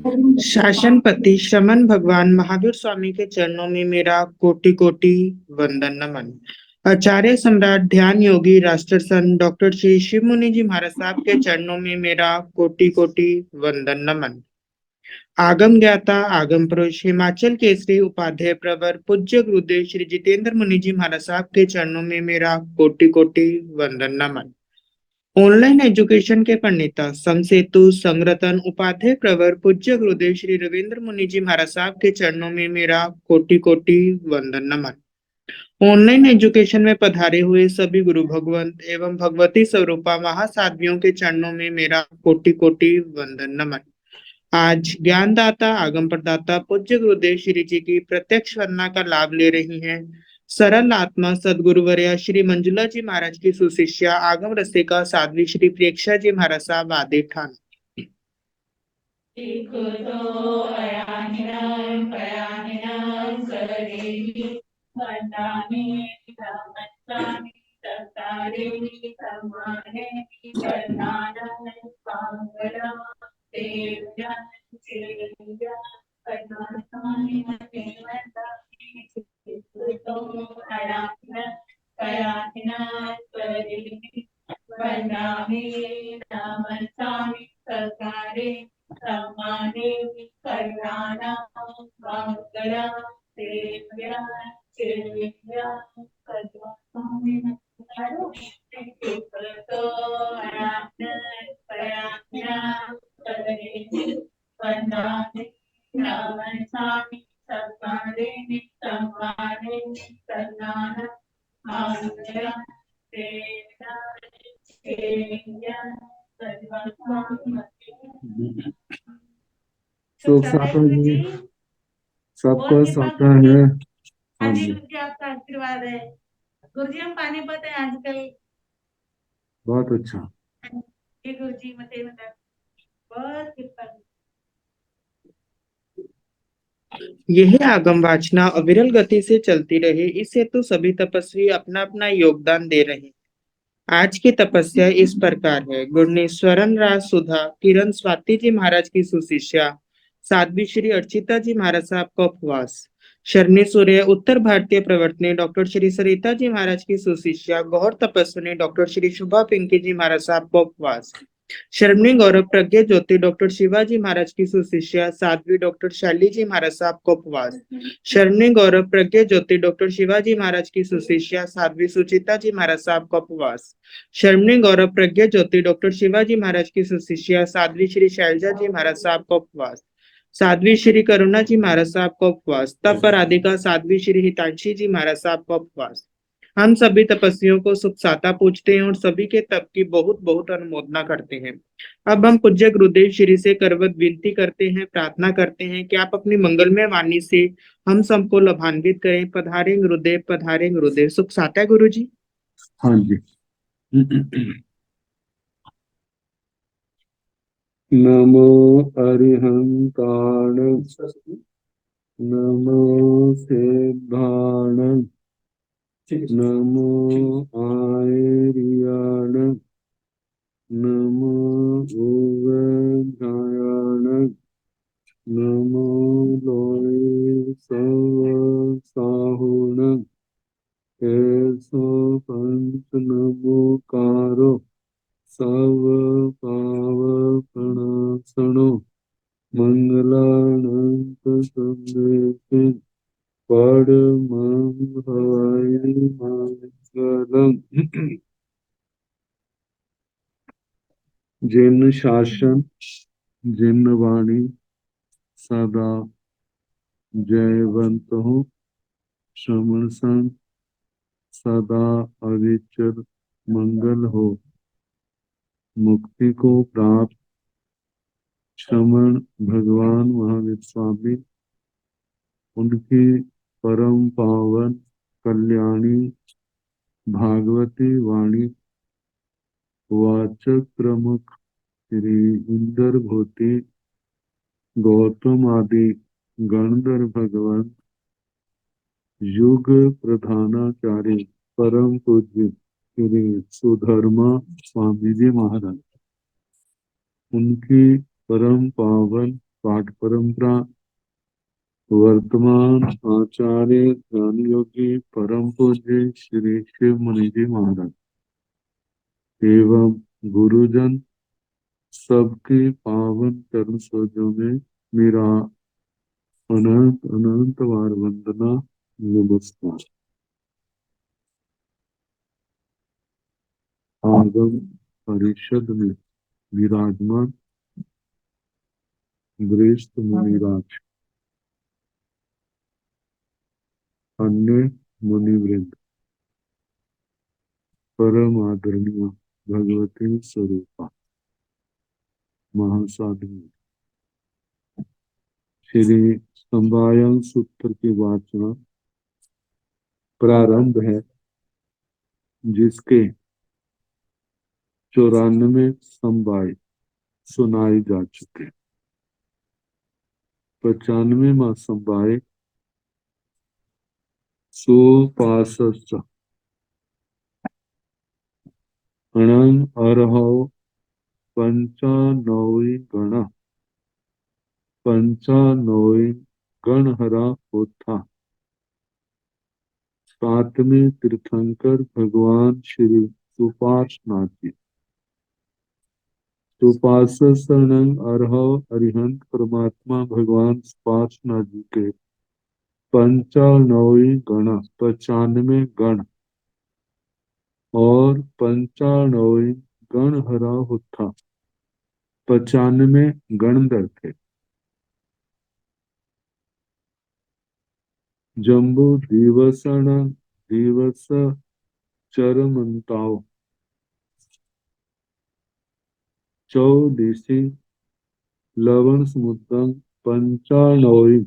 शासनपति श्रमण भगवान महावीर स्वामी के चरणों में मेरा कोटि कोटि वंदन नमन। आचार्य सम्राट ध्यान योगी राष्ट्रसंत डॉक्टर श्री शिव मुनि जी महाराज साहब के चरणों में मेरा कोटि कोटि वंदन नमन। आगम ज्ञाता आगम पुरुष हिमाचल केसरी उपाध्याय प्रवर पूज्य गुरुदेव श्री जितेंद्र मुनि जी महाराज साहब के चरणों में मेरा कोटि कोटि वंदन नमन। ऑनलाइन एजुकेशन के प्रणेता समसेतु संरतन उपाध्याय प्रवर पूज्य गुरुदेव श्री रविंद्र मुनि जी महाराज साहब के चरणों में मेरा कोटि कोटि वंदन नमन। ऑनलाइन एजुकेशन में पधारे हुए सभी गुरु भगवंत एवं भगवती स्वरूपा महासाध्वियों के चरणों में मेरा कोटि कोटि वंदन नमन। आज ज्ञानदाता आगम प्रदाता पूज्य गुरुदेव श्री जी की प्रत्यक्ष वंदना का लाभ ले रही हैं सरल आत्मा सदगुरुवर्या श्री मंजुला जी महाराज की सुशिष्या आगम रसिका साध्वी श्री प्रेक्षा जी महाराज साहब आदि ठान। शोक साथा जी सबको साथा है। हाँ जी गुरु जी आपका आशीर्वाद है। गुरु जी हम पानीपत है आजकल। बहुत अच्छा। गुरु जी मते बहुत कृपा। यह आगम वाचना अविरल गति से चलती रहे इस हेतु सभी तपस्वी अपना अपना योगदान दे रहे हैं। आज की तपस्या इस प्रकार है। गुणेश्वरन राज सुधा किरण स्वाति जी महाराज की सुशिष्या साध्वी श्री अर्चिता जी महाराज साहब का उपवास। शरणी सूर्य उत्तर भारतीय प्रवर्तनी डॉक्टर श्री सरिता जी महाराज की सुशिष्या गौर तपस्विनी डॉक्टर श्री शुभा पिंकी जी महाराज साहब का उपवास। शर्मणी गौरव प्रज्ञा ज्योति डॉक्टर शिवाजी महाराज की सुशिष्या साध्वी डॉक्टर शैली जी महाराज साहब का उपवास। शर्मणी गौरव प्रज्ञा ज्योति डॉक्टर शिवाजी महाराज की सुशिष्या साध्वी सुचिता जी महाराज साहब का उपवास। शर्मणी गौरव प्रज्ञा ज्योति डॉक्टर शिवाजी महाराज की सुशिष्या साध्वी श्री शैलजा जी महाराज साहब का उपवास। साध्वी श्री करुणा जी महाराज साहब का उपवास। तप राधिका साध्वी श्री हितांशी जी महाराज साहब का उपवास। हम सभी तपस्वियों को सुख साता पूछते हैं और सभी के तप की बहुत बहुत अनुमोदना करते हैं। अब हम पूज्य गुरुदेव श्री से करवत विनती करते हैं, प्रार्थना करते हैं कि आप अपनी मंगलमय वाणी से हम सबको लाभान्वित करें। पधारे गुरुदेव, पधारे गुरुदेव। सुख साता है गुरु जी। हाँ जी। नमो अरिहंताण नमो सिद्धाण नमो आर्याण नमो उवधायाण नमो लोय सव साहुण ऐसो पंच नमोकारो सव पाव प्रणासनो मंगलानंत संदेश परमं हवै मंगलम्। जिन शासन जिन वाणी सदा जयवंत हो श्रमण संग सदा अविचर मंगल हो। मुक्ति को प्राप्त श्रमण भगवान महावीर स्वामी उनकी परम पावन कल्याणी भागवती वाणी वाचक प्रमुख श्री इंद्र भूति गौतम आदि गणधर भगवान युग प्रधानाचार्य परम पूज्य श्री सुधर्मा स्वामी जी महाराज उनकी परम पावन पाठ परंपरा वर्तमान आचार्य ज्ञान योगी परम पूज्य श्री शिव मुनि जी महाराज एवं गुरुजन सबके पावन चरण सरोजों में मेरा अनंत अनंत बार वंदना नमस्कार। आगम परिषद में विराजमान वरिष्ठ मुनिराज, अन्य मुनिवृंद, परम आदरणीय भगवती स्वरूपा महासाधु, श्री संवायन सूत्र की वाचना प्रारंभ है, जिसके 94 संवाय सुनाए जा चुके। 95वां संवाय सुपासश्च अणं अर्हौ पंचानौई गण पंचानौई गणहरा होता। सातवें तीर्थंकर भगवान श्री सुपार्श्वनाथ जी। सुपार्श्वसरणं अर्हौ अरिहंत परमात्मा भगवान सुपार्श्वनाथ जी के 95 गण 95 गण और 95 गण हरा होता। 95 गणधर थे। जम्बू दिवसण दिवस चरमंताओ चौदिशी लवण समुद्रं पंचानौई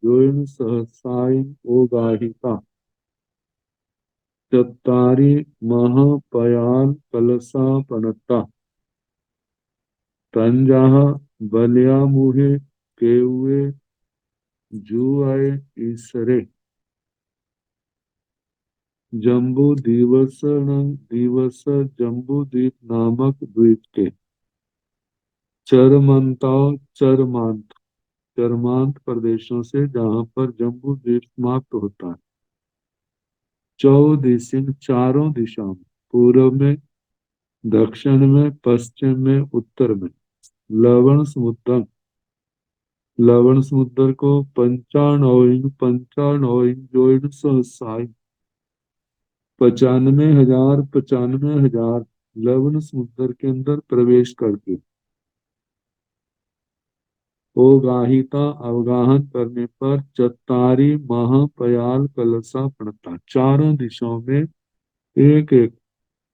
योन सहसाई ओगाहिता चत्तारी महापयान कलसा पनता तंजाह बलिया मुहे केउए जुआए ईसरे जम्बू दिवस जम्बू द्वीप नामक द्वीप के चरमांत प्रदेशों से जहाँ पर जम्बू द्वीप समाप्त होता है। चौदिशी चारों दिशा में, पूर्व में, दक्षिण में, पश्चिम में, उत्तर में लवण समुद्र को पंचानौई जोइन सहसाई 95,000 लवण समुद्र के अंदर प्रवेश करके ओगाहिता अवगाहन करने पर चत्तारी महापयाल कलसा पड़ता। चारों दिशाओं में एक एक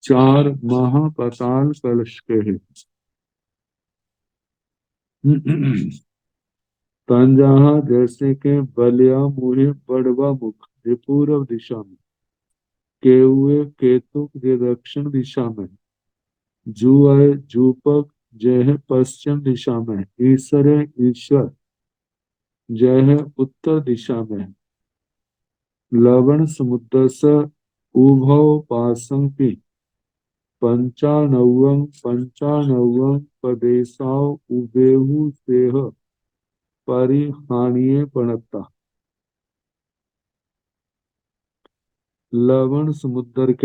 4 महापाताल कलश के हैं। तंजाहा जैसे के बलिया मुहे बड़वा मुख ये पूर्व दिशा में, केउए केतुक ये दक्षिण दिशा में, जुआए जूपक जय है पश्चिम दिशा में, ईसरे ईश्वर जय है उत्तर दिशा में, लवण समुद्र स उभौ पासं की पंचानवं प्रदेशाओ उबेहु सेह परिहानिये पणता। लवण समुद्र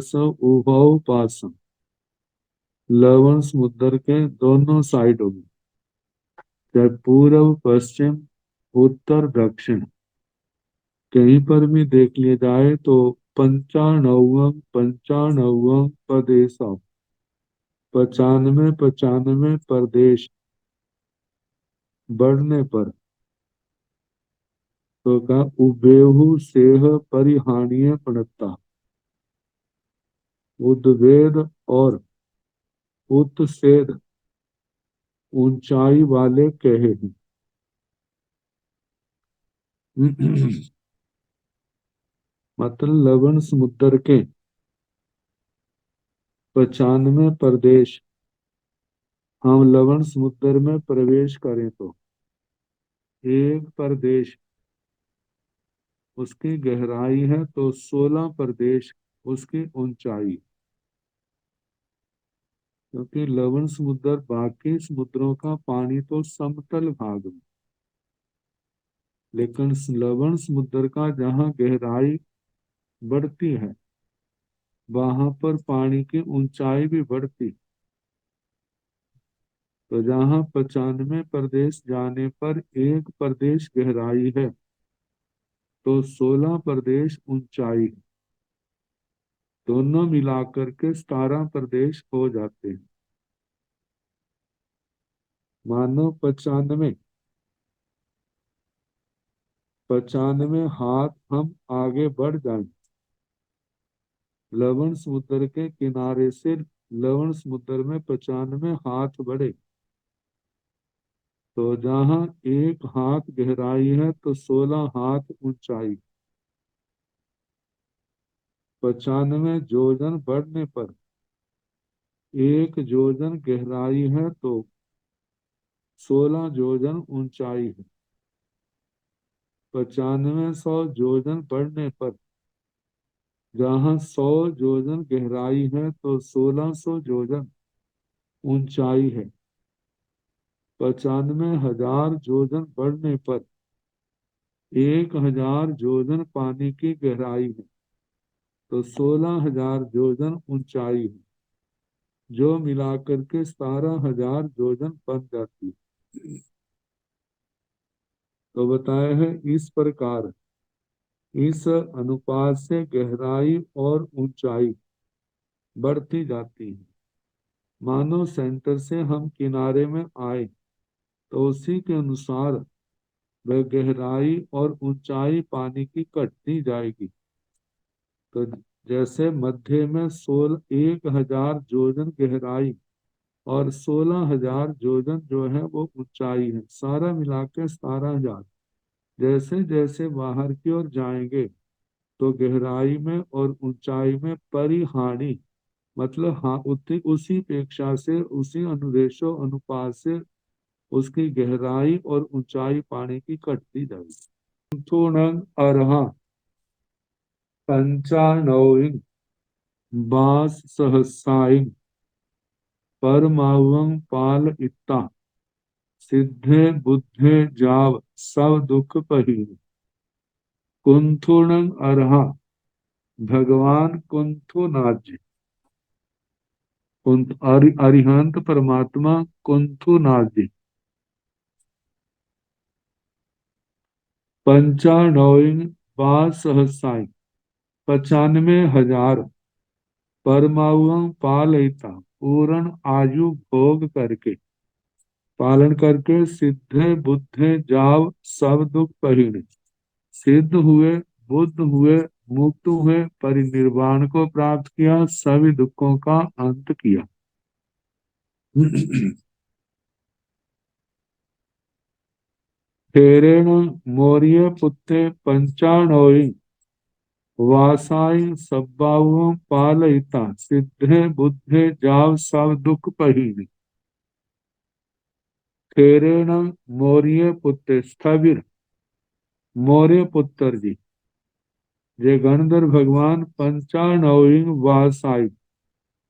से उभौ पासं, लवण समुद्र के दोनों साइडों में, चाहे पूर्व पश्चिम उत्तर दक्षिण कहीं पर भी देख लिया जाए तो पंचानवं प्रदेश 95 प्रदेश बढ़ने पर तो का उबेहु सेह परिहानीय पड़ता, उद्वेद और उत्सेद ऊंचाई वाले कहे हैं। मतलब लवण समुद्र के 95 प्रदेश हम लवण समुद्र में प्रवेश करें तो एक प्रदेश उसकी गहराई है तो 16 प्रदेश उसकी ऊंचाई। क्योंकि लवण समुद्र बाकी समुद्रों का पानी तो समतल भाग में, लेकिन लवण समुद्र का जहाँ गहराई बढ़ती है वहां पर पानी की ऊंचाई भी बढ़ती। तो जहाँ 95 प्रदेश जाने पर एक प्रदेश गहराई है तो 16 प्रदेश ऊंचाई है। दोनों मिलाकर के 17 प्रदेश हो जाते हैं। मानो 95 हाथ हम आगे बढ़ जाएं लवण समुद्र के किनारे से, लवण समुद्र में 95 हाथ बढ़े तो जहाँ एक हाथ गहराई है तो 16 हाथ ऊंचाई। 95 योजन बढ़ने पर एक योजन गहराई है तो 16 योजन ऊंचाई है। 9500 योजन बढ़ने पर जहाँ 100 योजन गहराई है तो 1600 योजन ऊंचाई है। 95,000 योजन बढ़ने पर 1000 योजन पानी की गहराई है तो 16,000 योजन ऊंचाई है, जो मिलाकर के 17,000 योजन बन जाती है। तो बताया है इस प्रकार इस अनुपात से गहराई और ऊंचाई बढ़ती जाती है। मानो सेंटर से हम किनारे में आए तो उसी के अनुसार वह गहराई और ऊंचाई पानी की घटती जाएगी। तो जैसे मध्य में 1,000 योजन गहराई और 16,000 योजन जो है वो ऊंचाई है, सारा मिला के 17,000। जैसे जैसे बाहर की ओर जाएंगे तो गहराई में और ऊंचाई में परिहानी मतलब हाँ उसी पेक्षा से उसी अनुरेशो अनुपात से उसकी गहराई और ऊंचाई पानी की घटती जाएगी। थूणं अर्हा पंचानौइं बास सहसाइं परमावं पाल इत्ता सिद्धे बुद्धे जाव सब दुख पहिन। कुंथुणं अर्हा भगवान कुंथुनाथ जी, अरिहंत परमात्मा कुंथुनाथ जी। पंचानौइं बास सहसाइं 95,000 परमावं पालयिता पूर्ण आयु भोग करके पालन करके सिद्धे बुद्धे जाव सब दुख पहिने सिद्ध हुए, बुद्ध हुए, मुक्त हुए, परिनिर्वाण को प्राप्त किया, सभी दुखों का अंत किया। थेरेण मौर्य पुत्रे पंचानौई वासाई सब्बावं पालयिता सिद्धे बुद्धे जाव सब दुख पहिने। थेरेण मौर्य पुत्र स्थविर मौर्य पुत्र जी जे गणधर भगवान 95 वासाई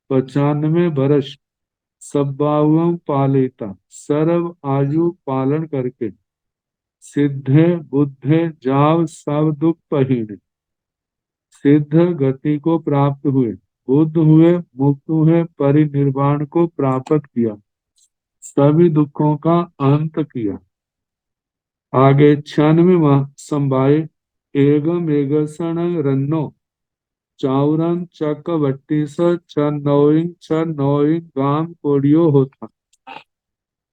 95 वर्ष सब्बावं पालिता सर्व आयु पालन करके सिद्धे बुद्धे जाव सब दुख पहिने सिद्ध गति को प्राप्त हुए, बुद्ध हुए, मुक्त हुए, परिनिर्वाण को प्राप्त किया, सभी दुखों का अंत किया। आगे 96वां संवाय एगम एगसन रन्नो चाउरन चक्रवट्टी स छ नौइंग गाम कोडियो होता।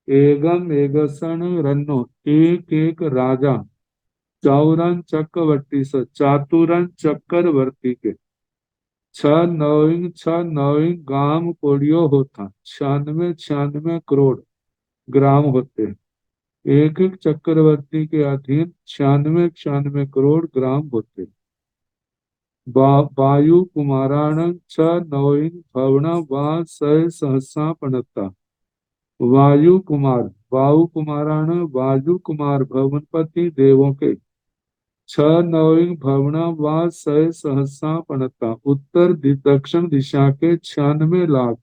एगम एगसन रन्नो एक एक राजा चाउरन चक्रवर्ती से चातुरन चक्रवर्ती के छ नौइंग गाम कोडियो होता। 96 करोड़ ग्राम होते हैं। एक एक चक्रवर्ती के अधीन 96 ग्राम होते। वायु कुमाराण छ नौइंग भवना वा सह सहसा पणता। वायु कुमार वायु कुमाराण वायु कुमार भवनपति देवों के छ नौइंग भवना वा सह सहसा पणता उत्तर दक्षिण दिशा के 96 लाख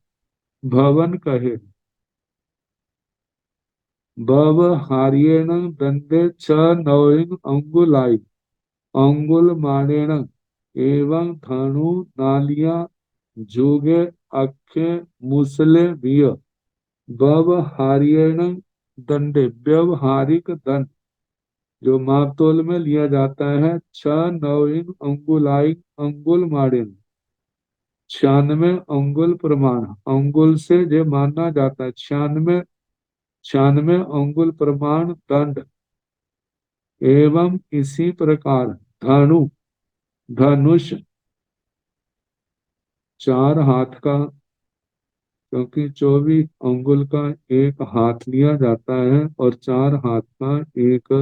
भवन कहे। भव हार्येण दंडे च नौइंग अंगुलाई अंगुल मानेण एवं धनु नालिया जुगे अक्षे मुसले विय व्यवहार्येण दंडे व्यवहारिक दंड जो मापतोल में लिया जाता है छ नौइंग अंगुलाई अंगुल माड़ेन 96 अंगुल प्रमाण अंगुल से जो माना जाता है 96 अंगुल प्रमाण दंड एवं इसी प्रकार धनु धनुष 4 हाथ का क्योंकि 24 अंगुल का एक हाथ लिया जाता है और 4 हाथ का एक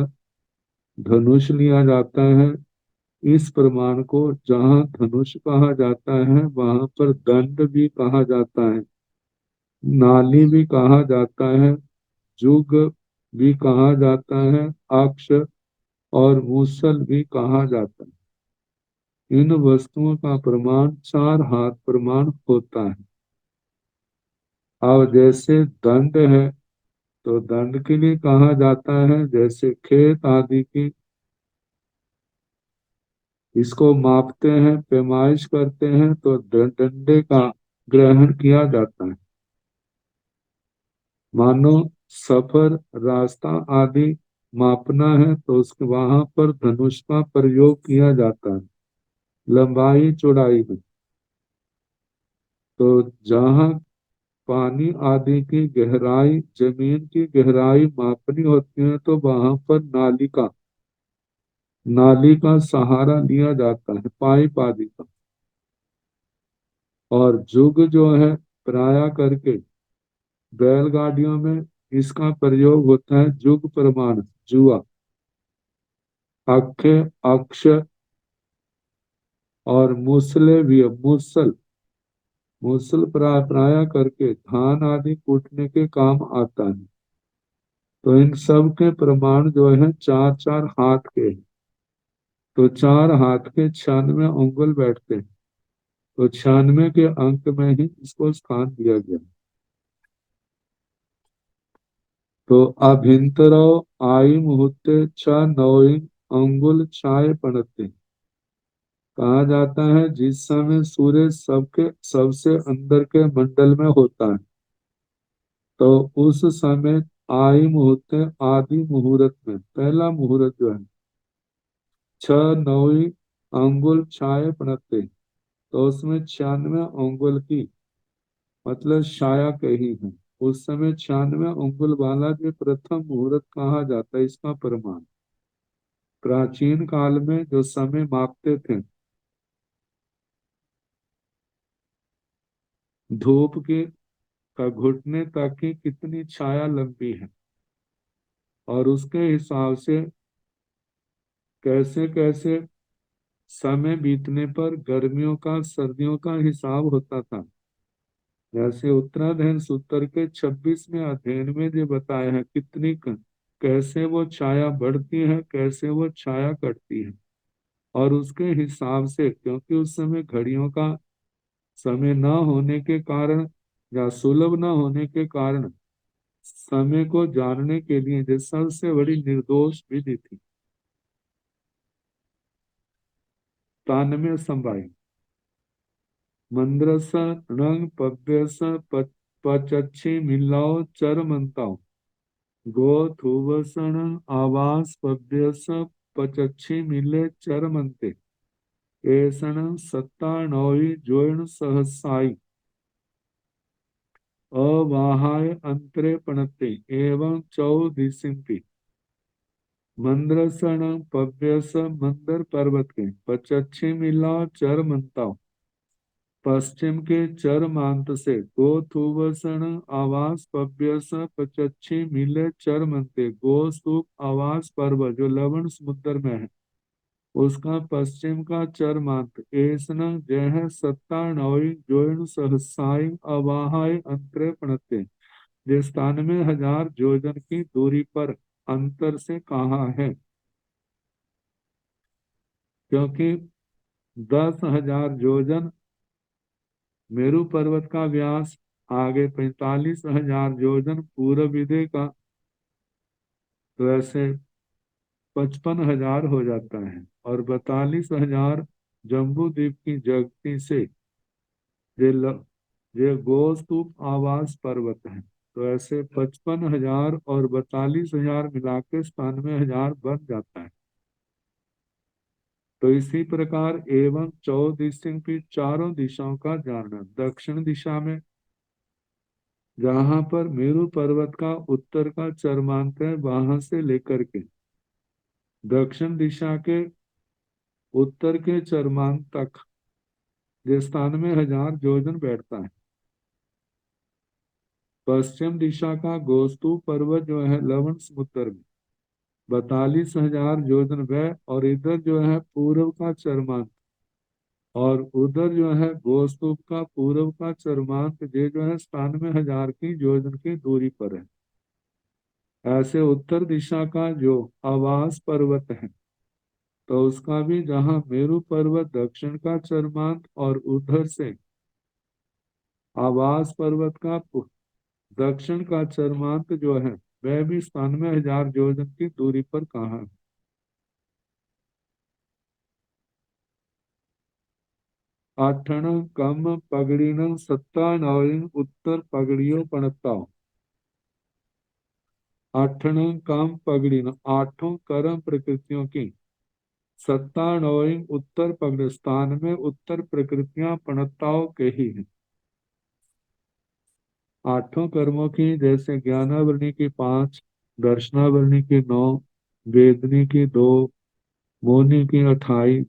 धनुष लिया जाता है। इस प्रमाण को जहाँ धनुष कहा जाता है वहां पर दंड भी कहा जाता है, नाली भी कहा जाता है, जुग भी कहा जाता है, अक्ष और मूसल भी कहा जाता है। इन वस्तुओं का प्रमाण 4 हाथ प्रमाण होता है। अब जैसे दंड है तो दंड के लिए कहा जाता है जैसे खेत आदि की इसको मापते हैं पैमाइश करते हैं तो डंडे का ग्रहण किया जाता है। मानो सफर रास्ता आदि मापना है तो उसके वहां पर धनुष का प्रयोग किया जाता है लंबाई चौड़ाई में। तो जहाँ पानी आदि की गहराई जमीन की गहराई मापनी होती है तो वहां पर नाली का सहारा लिया जाता है पाइप आदि का। और जुग जो है प्राय करके बैलगाड़ियों में इसका प्रयोग होता है जुग प्रमाण जुआ अक्ष अक्ष और मूसले भी मूसल मूसल प्राय करके धान आदि कूटने के काम आता है। तो इन सब के प्रमाण जो है 4 4 हाथ के हैं। तो 4 हाथ के 96 अंगुल बैठते हैं। तो 96 के अंक में ही इसको स्थान दिया गया। तो अभिंतरो आई मुहूर्ते छ नौइंग अंगुल छाए पड़ते कहा जाता है जिस समय सूर्य सबके सबसे अंदर के मंडल में होता है तो उस समय आई मुहूर्त आदि मुहूर्त में पहला मुहूर्त जो है छ नौवीं अंगुल छाए पड़ते तो उसमें 96 अंगुल की मतलब छाया कही है। उस समय 96 अंगुल वाला जो प्रथम मुहूर्त कहा जाता है इसका प्रमाण प्राचीन काल में जो समय मापते थे धूप के का घुटने तक की कितनी छाया लंबी है और उसके हिसाब से कैसे कैसे समय बीतने पर गर्मियों का सर्दियों का हिसाब होता था। जैसे उत्तरायण सूत्र के 26वें अध्ययन में जो बताया है कैसे वो छाया बढ़ती है कैसे वो छाया कटती है और उसके हिसाब से क्योंकि उस समय घड़ियों का समय न होने के कारण या सुलभ न होने के कारण समय को जानने के लिए जो सबसे बड़ी निर्दोष विधि थी तानमें संवाई मंद्रस रंग पव्यस पचच्छी मिलाओ चरमंताओ गो थुवसण आवास पव्यस पचच्छी मिले चरमंते ऐसण सत्ता नौई जोइन सहसाई अवाहाय अंतरे पणते एवं चौदिशिंपि मंद्रसण पव्यस मंदर पर्वत के पचच्छी मिला चरमंताओ पश्चिम के चरमांत से गोथुवसण आवास पव्यस पचच्छी मिले चरमंते गोस्तूप आवास पर्वत जो लवण समुद्र में है उसका पश्चिम का चरमांत एसन जय सत्ता नौई जोइन सहसाई अवाहाय अंतरे पणते जिस 97,000 योजन की दूरी पर अंतर से कहा है क्योंकि 10,000 योजन मेरू पर्वत का व्यास आगे 45,000 योजन पूर्व दिशा का, तो ऐसे 55,000 हो जाता है। और 42,000 जम्बू द्वीप की जगती से, ये ये गोस्तूप आवास पर्वत है। तो ऐसे 55,000 और 42,000 मिला के 97,000 बन जाता है। तो इसी प्रकार एवं चौदिशों की चारों दिशाओं का जानना। दक्षिण दिशा में जहां पर मेरु पर्वत का उत्तर का चरमांक है, वहां से लेकर के दक्षिण दिशा के उत्तर के चरमांक तक ये 97,000 योजन बैठता है। पश्चिम दिशा का गोस्तु पर्वत जो है लवण समुद्र में 42,000 योजन वह, और इधर जो है पूर्व का चरमांक, और उधर जो है गोस्तूप का पूर्व का चरमांक, ये जो है 97,000 की योजन की दूरी पर है। ऐसे उत्तर दिशा का जो आवास पर्वत है, तो उसका भी जहाँ मेरु पर्वत दक्षिण का चरमांक, और उधर से आवास पर्वत का दक्षिण का चरमांक जो है वह भी 97,000 योजन की दूरी पर कहाँ है। आठण कम पगड़ीन सत्ता नौइन उत्तर पगड़ियों पणताओ। आठण काम पगड़ीन आठों कर्म प्रकृतियों की, सत्ता नौइन उत्तर पगड़ स्थान में उत्तर प्रकृतियां पणताओं के ही हैं। आठों कर्मों की, जैसे ज्ञानावरणी की 5, दर्शनावरणी की 9, वेदनी की 2, मोनी की 28,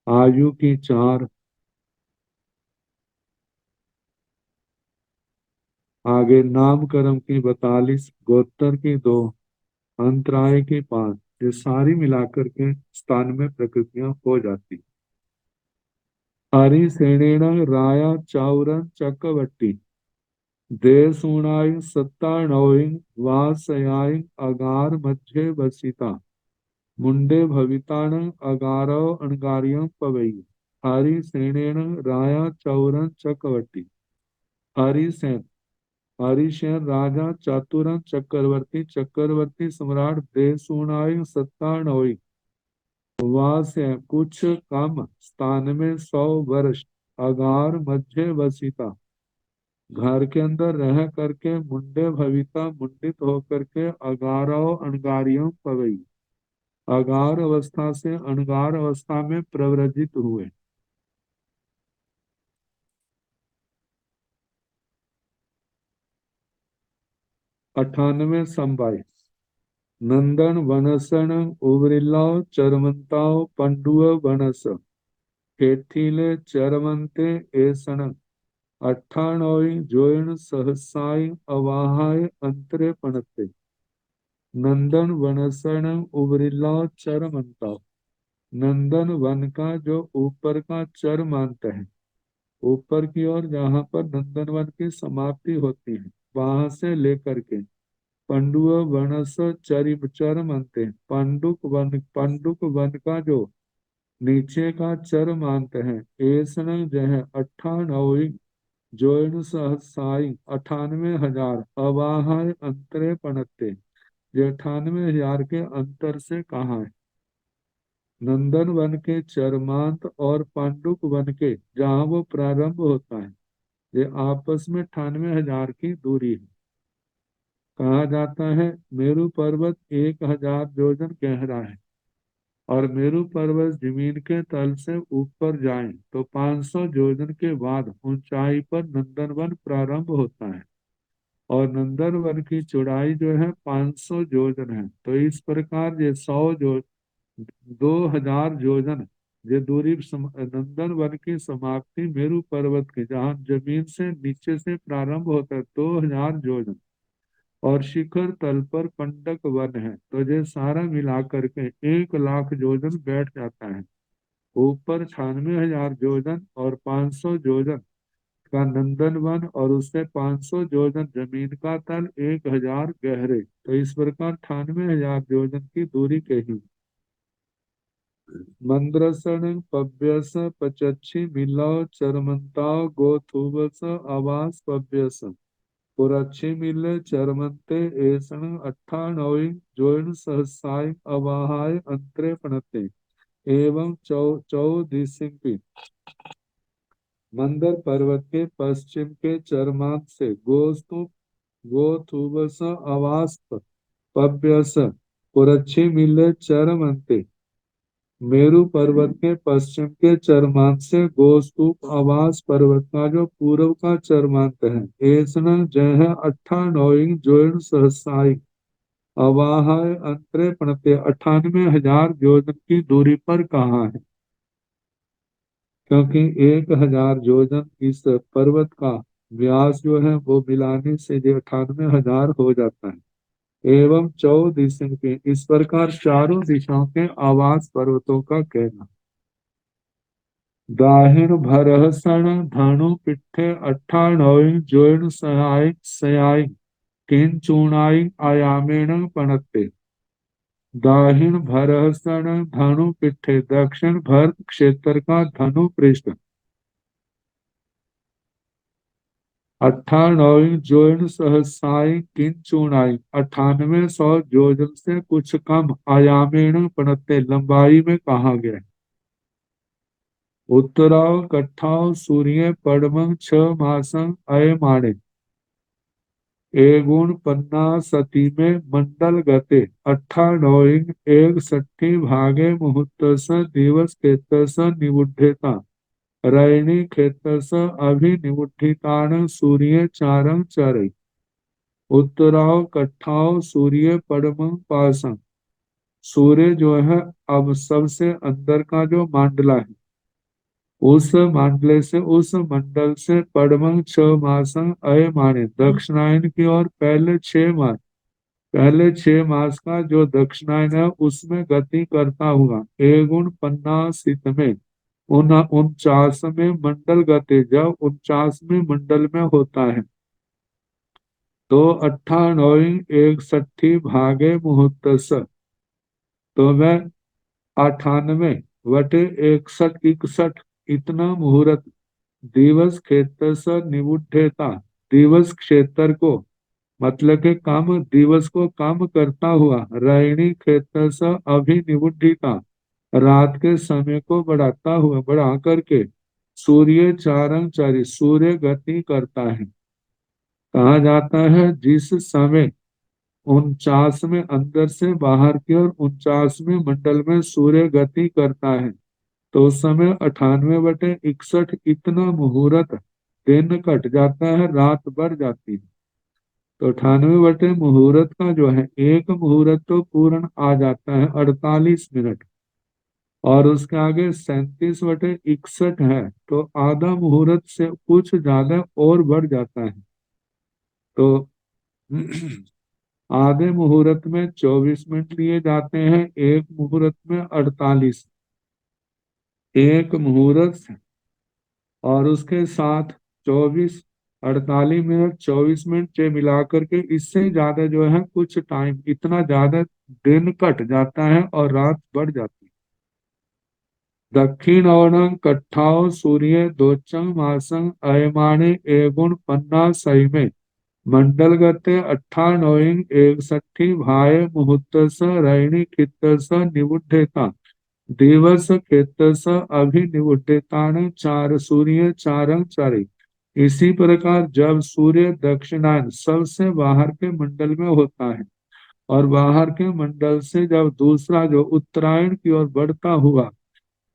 आयु की 4, आगे नाम कर्म की 42, गोत्र की 2, अंतराय की 5, ये सारी मिलाकर के स्थान में प्रकृतियां हो जाती। हरि श्रेणीण राया चाउरन चक्रवर्ती, देसूणाई सत्ताणोई वासयाई अगार मध्य वसिता, मुंडे भविताण अगारो अणगारियं पवई। हरि श्रेणीण राया चौरन चक्रवर्ती। हरिसेन, हरिशेन राजा चातुरन चक्रवर्ती, चक्रवर्ती सम्राट देसूणाई सत्ताणोई, वास्य कुछ कम स्थान में 100 वर्ष, अगार मध्य वसिता, घर के अंदर रह करके, मुंडे भविता मुंडित होकर के, अगारो अणगारियों पवई, अगार अवस्था से अणगार अवस्था में प्रव्रजित हुए। 98 संवाय। नंदन वनसन उवरिल्लाओ चरमंताओ पंडुअ वनस, हेठीले चरमंते एसन, अट्ठानोई जोइन सहसाई अवाहाय अंतरे पणते। नंदन वनसन उवरिल्लाओ चरमंताओ, नंदन वन का जो ऊपर का चरमांत है, ऊपर की ओर जहाँ पर नंदन वन की समाप्ति होती है, वहां से लेकर के पंडुअ वनस चरमंते, पांडुक वन का जो नीचे का चरमांत है, ऐसन जो है 98 जोइन सहसाई 98,000, अवाहय अंतरे पणते, ये 98,000 के अंतर से कहाँ है। नंदन वन के चरमांत और पांडुक वन के जहाँ वो प्रारंभ होता है, ये आपस में 98,000 की दूरी है। कहा जाता है मेरु पर्वत 1,000 योजन गहरा है, और मेरु पर्वत जमीन के तल से ऊपर जाए तो 500 योजन के बाद ऊंचाई पर नंदनवन प्रारंभ होता है, और नंदनवन की चौड़ाई जो है 500 योजन है। तो इस प्रकार ये 2,000 योजन ये दूरी नंदन वन की समाप्ति मेरु पर्वत की, जहाँ जमीन से नीचे से प्रारंभ होता है 2,000 योजन, और शिखर तल पर पंडक वन है। तो ये सारा मिला करके 1,00,000 योजन बैठ जाता है। ऊपर 98,000 योजन और 500 योजन का नंदन वन, और उससे 500 योजन जमीन का तल, 1,000 गहरे। तो इस प्रकार 98,000 योजन की दूरी के ही मंद्रसण पव्यस पचक्षी मिलौ चरमंताओ गोथुवस आवास पव्यस पुरक्षी मिले चरमंते ऐसण अट्ठा नौई जोइन सहसाय अवाहाय अंतरे पणते एवं चौ दिशिंपि मंदर पर्वत के पश्चिम के चरमांत से गोथुवस आवास पव्यस पुरक्षी मिले चरमंते मेरु पर्वत के पश्चिम के चरमांत से गोस्तूप आवास पर्वत का जो पूर्व का चरमांत है ऐसना जय अट्ठा नौइंग जोइन सहसाई अवाहाय अंतरे पणते 98,000 योजन की दूरी पर कहाँ है। क्योंकि 1,000 योजन इस पर्वत का व्यास जो है वो मिलाने से जो 98,000 हो जाता है। एवं चौ दिशा के इस प्रकार चारों दिशाओं के आवास पर्वतों का कहना। दाहिण भरहसण धनु पिट्ठे अट्ठा नौइंग जोइन सहाय सयाई किन चूणाई आयामेण पणते दाहिण भरहसण धनु पिट्ठे दक्षिण भरत क्षेत्र का धनु पृष्ठ अट्ठानौई जोइन सहसाई किन चूणाई 9800 योजन से कुछ कम आयामेण पणते लंबाई में कहा गया। उत्तराव कट्ठाव सूर्य पड़मंग 6 मासंग अयमाणे एगुण पन्ना सती में मंडल गते अट्ठानौइंग एक सट्ठी भागे मुहूर्तस दिवस केतस निबुद्धेता रैणी खेतस अभिनिबुद्धितान सूर्य चारंग चरई उत्तराव कट्ठाव सूर्य पड़मंग पासंग सूर्य जो है अब सबसे अंदर का जो मांडला है उस मांडले से उस मंडल से पड़मंग 6 मासंग अय माने दक्षिणायन की ओर पहले 6 मास का जो दक्षिणायन है उसमें गति करता हुआ एगुण पन्ना सित में 49वें मंडल गति जब 49वें मंडल में होता है तो 98 एक सट्ठी भागे मुहूर्तस तो वह 98/61 इतना मुहूर्त दिवस क्षेत्र से निबुद्धता दिवस क्षेत्र को मतलब के काम दिवस को काम करता हुआ रैणी क्षेत्र से अभिनिबुद्धिता रात के समय को बढ़ा करके सूर्य चारंग चारी सूर्य गति करता है। कहा जाता है जिस समय 49 में अंदर से बाहर की ओर 49वें मंडल में सूर्य गति करता है तो उस समय 98/61 इतना मुहूर्त दिन कट जाता है रात बढ़ जाती है। तो 98 मुहूर्त का जो है एक मुहूर्त तो पूर्ण आ जाता है 48 मिनट और उसके आगे 37/61 है तो आधा मुहूर्त से कुछ ज्यादा और बढ़ जाता है। तो आधे मुहूर्त में 24 मिनट लिए जाते हैं एक मुहूर्त में 48 एक मुहूर्त और उसके साथ 48 मिनट 24 मिनट से मिलाकर के इससे ज्यादा जो है कुछ टाइम इतना ज्यादा दिन कट जाता है और रात बढ़ जाती है। दक्षिण ओणंग कट्ठाओ सूर्य दोचंग मासंग अयमाने एगुण पन्ना सही में मंडल गते 98 एक सट्ठी भाय मुहूर्तस रैणी खित्तस निबुद्धता दिवस खेतस अभिनिबुद्धतान चार सूर्य चारंग चारी। इसी प्रकार जब सूर्य दक्षिणायन सबसे बाहर के मंडल में होता है और बाहर के मंडल से जब दूसरा जो उत्तरायण की ओर बढ़ता हुआ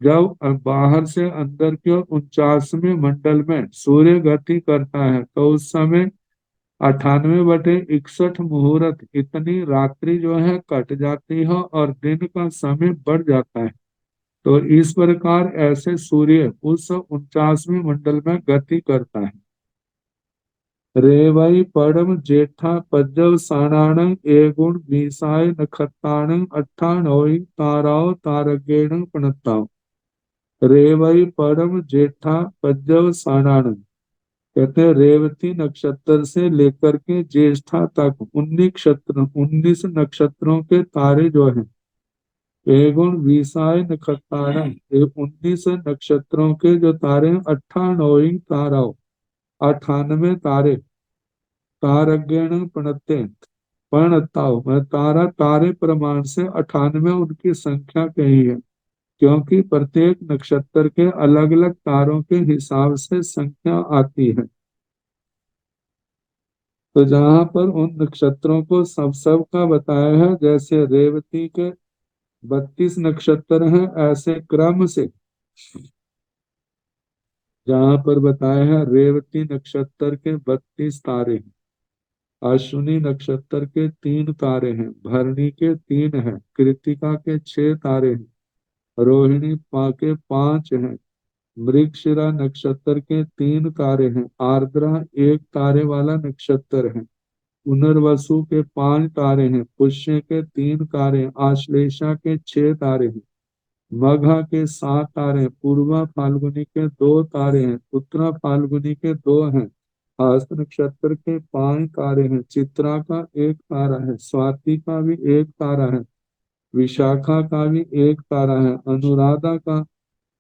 जब बाहर से अंदर की ओर 49वें मंडल में सूर्य गति करता है तो उस समय 98/61 मुहूर्त इतनी रात्रि जो है कट जाती है और दिन का समय बढ़ जाता है। तो इस प्रकार ऐसे सूर्य उस 49वें मंडल में गति करता है। रेवई पड़म जेठा पज्जव साणाणं एगुण बीसाय नक्षत्राणं अट्ठानोई ताराओ तारगेण पणताओ रेवई पड़म जेठा पज्जव साणाणं कहते हैं रेवती नक्षत्र से लेकर के ज्येष्ठा तक 19 नक्षत्रों के तारे जो हैं एगुण विसाय नक्षत्राण, ये 19 नक्षत्रों के जो तारे हैं, 98 तारा, 98 तारे, तारज्ञण प्रणते, प्रणताओ मैं तारा तारे प्रमाण से 98 उनकी संख्या कही है, क्योंकि प्रत्येक नक्षत्र के अलग अलग तारों के हिसाब से संख्या आती है। तो जहां पर उन नक्षत्रों को सब का बताया है, जैसे रेवती के 32 नक्षत्र हैं, ऐसे क्रम से जहां पर बताया है रेवती नक्षत्र के 32 तारे हैं, अश्विनी नक्षत्र के 3 तारे हैं, भरणी के 3 हैं, कृतिका के 6 तारे हैं, रोहिणी पा के 5 हैं, मृगशिरा नक्षत्र के 3 तारे हैं, आर्द्रा 1 तारे वाला नक्षत्र है, पुनर्वसु के 5 तारे हैं, पुष्य के 3 तारे हैं, आश्लेषा के 6 तारे हैं, मघा के 7 तारे हैं, पूर्वा फाल्गुनी के 2 तारे हैं, उत्तरा फाल्गुनी के 2 हैं, हस्त नक्षत्र के 5 तारे हैं, चित्रा का 1 तारा है, स्वाति का भी 1 तारा है, विशाखा का भी 1 तारा है, अनुराधा का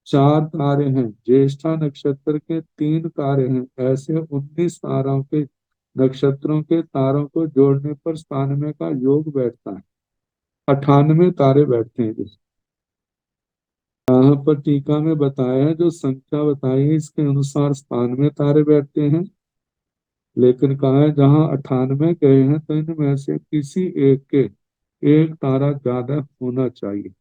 4 तारे हैं, ज्येष्ठा नक्षत्र के 3 तारे हैं। ऐसे 19 तारों के नक्षत्रों के तारों को जोड़ने पर 97 का योग बैठता है, 98 तारे बैठते हैं। यहाँ पर टीका में बताया है, जो संख्या बताई है इसके अनुसार 97 तारे बैठते हैं, लेकिन कहा है जहाँ 98 गए हैं तो इनमें से किसी एक के 1 तारा ज्यादा होना चाहिए।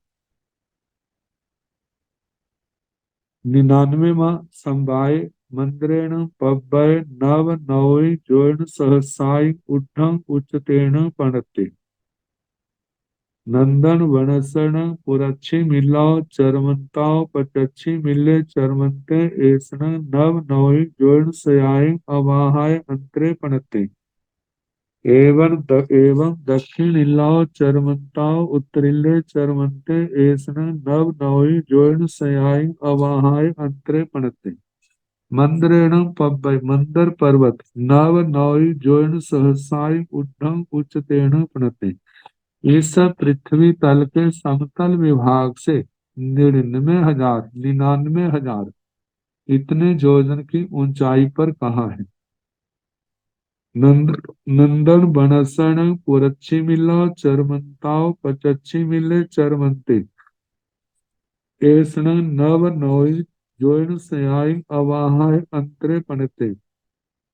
99वां समवाय मंद्रेण पव्वय नव नवै जोन सहसाई उड्ढं उच्चतेन पणते, नंदन वनसण पुरच्छी मिलाओ चरमंताओ पचच्छी मिले चरमंते ऐसन नव नवै जोन सयाय अवाहाय अंतरे पणते, एवं दक्षिण इल्लाओ चरमंताओ उत्तरिल्ले चरमंते ऐसन नव नवै जोन सयाय अवाहाय अंतरे पणते, मंदरेण पब्बय मंदर पर्वत नव नौई जोन सहसाई उड्ढं उच्चतेन पणते, इस पृथ्वी तल के समतल विभाग से 99,000 99,000 इतने जोजन की ऊंचाई पर कहा है। नंद नंदन बनसन पुरच्छी मिला चरमंताओ पचच्छी मिले चरमंते, ऐसन नव नौई जोन सयाई अवाहाय अंतरे पणते,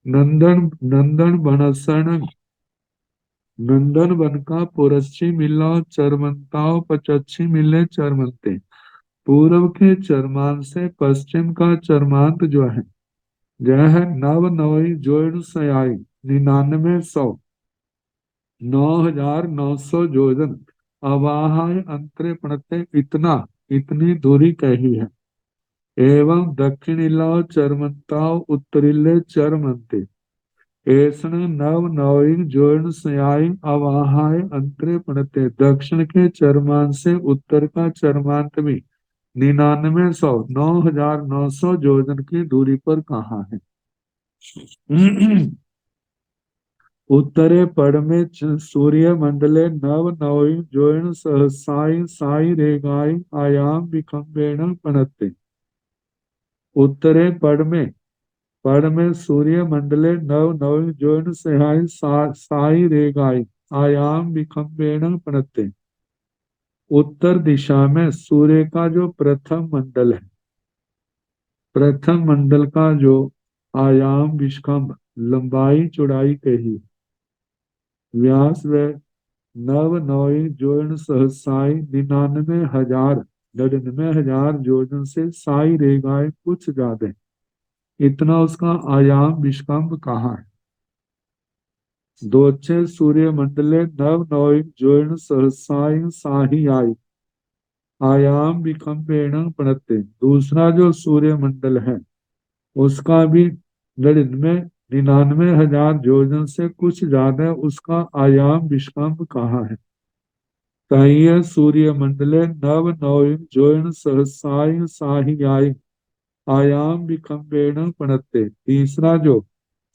नंदन बनसन नंदन वन का पुरच्छी मिला चरमंताओ पचच्छी मिले चरमंते, पूर्व के चरमान से पश्चिम का चरमांत जो है यह है नव नवई जोड़ सयाई 99,100 9,900 जोजन, अवाहाय अंतरे पणते इतना इतनी दूरी कही है, एवं दक्षिणिलाओ चरमंताओ उत्तरिले चरमंते, ऐसन नव नवई जोड़ सयाई अवाहाय अंतरे पणते, दक्षिण के चरमान से उत्तर का चरमांत भी 99,100 9,900 जोजन की दूरी पर कहाँ है। उत्तरे पड़ में सूर्य मंडले नव नवई जोन सहसाई साई रेगाई आयाम विखंबेण पणते, उत्तरे पड़ में सूर्य मंडले नव नवई जोन सहाय साई रेगाई आयाम विखंबेण पणते, उत्तर दिशा में सूर्य का जो प्रथम मंडल है, प्रथम मंडल का जो आयाम विष्कंभ लंबाई चौड़ाई कही, व्यास व नव नवई जोन सहसाई 99,000 99,000 जोजन से साई रेगाए कुछ ज्यादा, इतना उसका आयाम विष्कंभ कहाँ है। दोचे सूर्य मंडले नव नवई जोन सहसाई साही आई आयाम विखंबेण पणते, दूसरा जो सूर्य मंडल है उसका भी 99,000 जोजन से कुछ ज्यादा उसका आयाम विष्कंभ कहाँ है। तहिए सूर्य मंडले नव नवई जोन सहसाई साहियाई आयाम विखंबेण पणते, तीसरा जो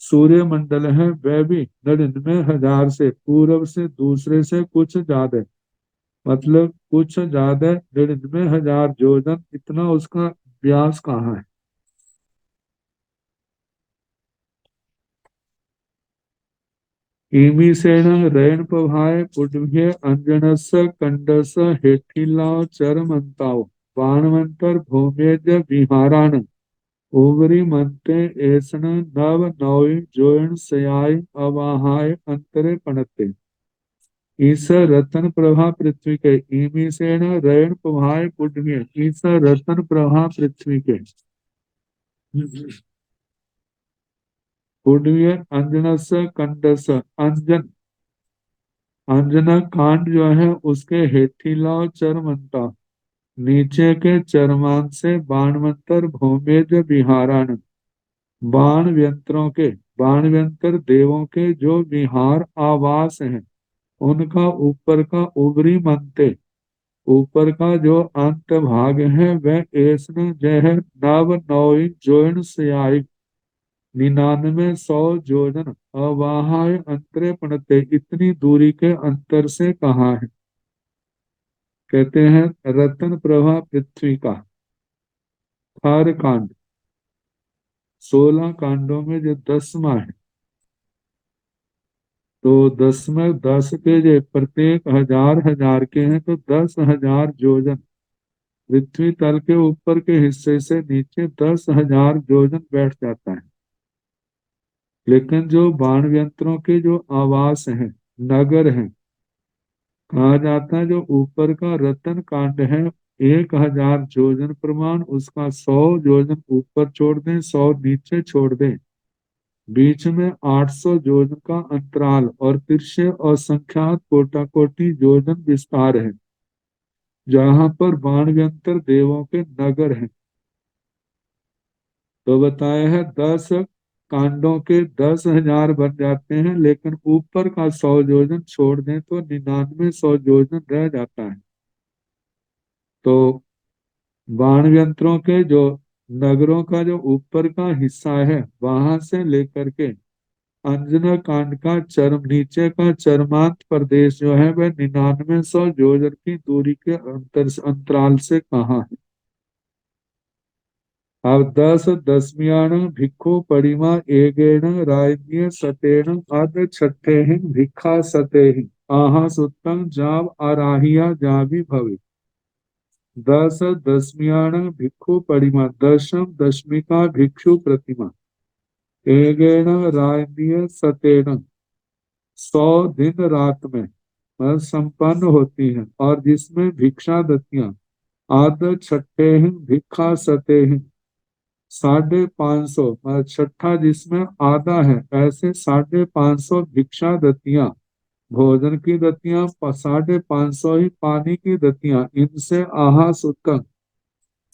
सूर्य मंडल है वह भी 99,000 से पूर्व से दूसरे से कुछ ज्यादा मतलब कुछ ज्यादा 99,000 योजन, इतना उसका व्यास कहाँ है। ईमिसेन रैन प्रभाय पुड्भ्य अंजनस्य कंडस हेठिला चरमंताओ बाणवंतर भूमेज विहारान उवरी मनते ऐसन नव नौई जोयन सयाय अवाहाय अंतरे पणते। ईस रतन प्रभा पृथ्वी के ईमिसेन रैन प्रभाय पुड्भ्य, ईस रतन प्रभा पृथ्वी के पुड्भ्य अंजनस कंडस, अंजन, अंजना कांड जो है उसके हेठीला चरमंता, नीचे के चरमान से बाणवंतर भूमेज विहारान, बाण व्यंतरों के, बाण व्यंतर देवों के जो विहार आवास हैं, उनका ऊपर का उबरी मनते, ऊपर का जो अंत भाग है वह ऐसन जय नव नौई जोन स्यायिक 99 योजन अवाहाय अंतरे पणते, इतनी दूरी के अंतर से कहा है। कहते हैं रतन प्रभा पृथ्वी का थार कांड, 16 कांडों में जो 10वां है, तो 10 में 10 के जो प्रत्येक हजार हजार के हैं, तो 10,000 योजन पृथ्वी तल के ऊपर के हिस्से से नीचे 10,000 योजन बैठ जाता है। लेकिन जो बाण यंत्रों के जो आवास हैं, नगर हैं, कहा जाता है जो ऊपर का रतन कांड है 1,000 योजन प्रमाण, उसका 100 योजन ऊपर छोड़ दें, 100 नीचे छोड़ दें, बीच में 800 योजन का अंतराल और तिरछे और संख्यात कोटा कोटि योजन विस्तार है, जहां पर बाणव्यंतर देवों के नगर हैं। तो बताया है 10 कांडों के 10,000 बन जाते हैं, लेकिन ऊपर का 100 योजन छोड़ दें तो 99 योजन रह जाता है। तो बाणव्यंतरों के जो नगरों का जो ऊपर का हिस्सा है, वहां से लेकर के अंजना कांड का चरम नीचे का चरमांत प्रदेश जो है वह 99 योजन की दूरी के अंतराल से कहाँ है। अब 10 भिक्खु परिमा एगेण राज्ञ सतेण अद छठे भिक्खा सते आहा सुत्तम जाव आराहिया जावी भवे। 10 भिक्खु परिमा, दशम दशमी का भिक्षु प्रतिमा, एगेण राज्ञ सतेण 100 दिन रात में संपन्न होती है, और जिसमें भिक्षा दतियां आद छठे भिक्खा सते 550, छठा जिसमें आधा है, ऐसे 550 भिक्षा दतियां, भोजन की दतियां 550 ही पानी की दतियां, इनसे आहा सूत्र,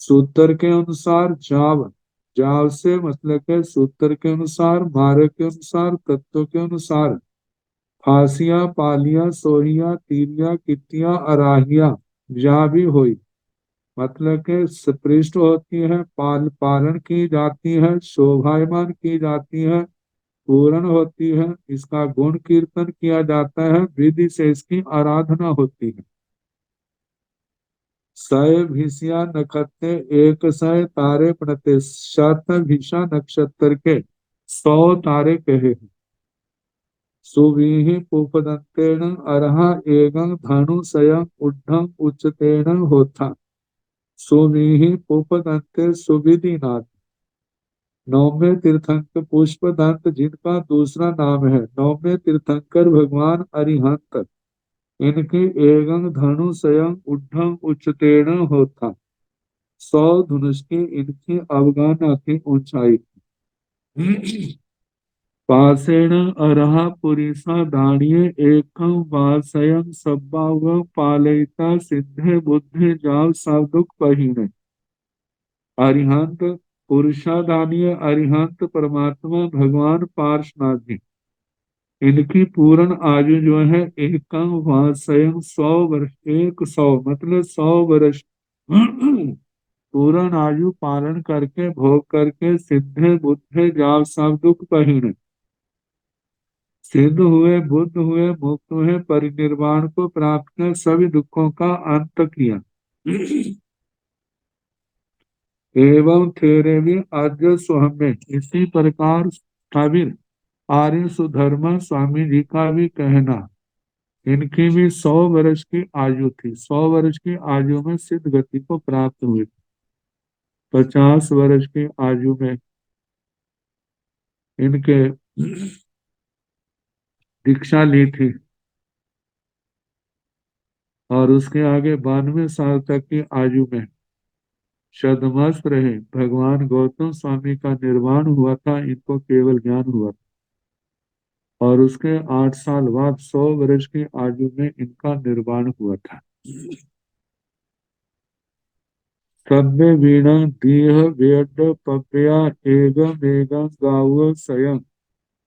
सूत्र के अनुसार जाव, जाव से मतलब के सूत्र के अनुसार, मार्ग के अनुसार, तत्व के अनुसार, फांसिया पालिया सोहिया तीलिया कितिया अराहिया जा भी हुई, मतलब के स्पृष्ट होती है, पालन की जाती है, शोभायमान की जाती है, पूर्ण होती है, इसका गुण कीर्तन किया जाता है, विधि से इसकी आराधना होती है। सय भिषिया नक्षत्र, एक सय तारे प्रति शत भिषा नक्षत्र के 100 तारे कहे हैं। सुवीहि पुपदंतेन अरहा एगं धनु सयं उड्ढं उच्चतेन होता। सुवीहि पुपदंते सुविधि नाथ, नौवे तीर्थंकर पुष्पदंत जिनका दूसरा नाम है, नौवे तीर्थंकर भगवान अरिहंत, इनकी एगं धनु स्वयं उड्ढं उच्चतेन होता। 100 धनुष की इनकी अवगाहना की ऊंचाई। पासेन अरहा पुरीसा दाड़िये एकं वासयं सब्बाव पालयिता सिद्धे बुद्धे जाव सब दुख पहिने। अरिहंत पुरुषादानीय अरिहंत परमात्मा भगवान पार्शनाथ जी, इनकी पूर्ण आयु जो है एकम स्वयं 100 वर्ष, 100 मतलब 100 वर्ष पूर्ण आयु पालन करके भोग करके सिद्धे बुद्धे जाव सब दुख पहिने। सिद्ध हुए, बुद्ध हुए, मुक्त हुए, परिनिर्वाण को प्राप्त कर सभी दुखों का अंत किया। एवं तेरे भी आद्य स्वयं में इसी प्रकार स्थाविर आर्य सुधर्मा स्वामी जी का भी कहना। इनकी भी 100 वर्ष की आयु थी। 100 वर्ष की आयु में सिद्ध गति को प्राप्त हुई। 50 वर्ष की आयु में इनके दीक्षा ली थी और उसके आगे 92 साल तक की आयु में छद्मस्त रहे। भगवान गौतम स्वामी का निर्वाण हुआ था, इनको केवल ज्ञान हुआ था और उसके 8 साल बाद 100 वर्ष की आयु में इनका निर्वाण हुआ था। सभ्य वीणा दीह वेद पव्या एगम एगम गाव स्वयं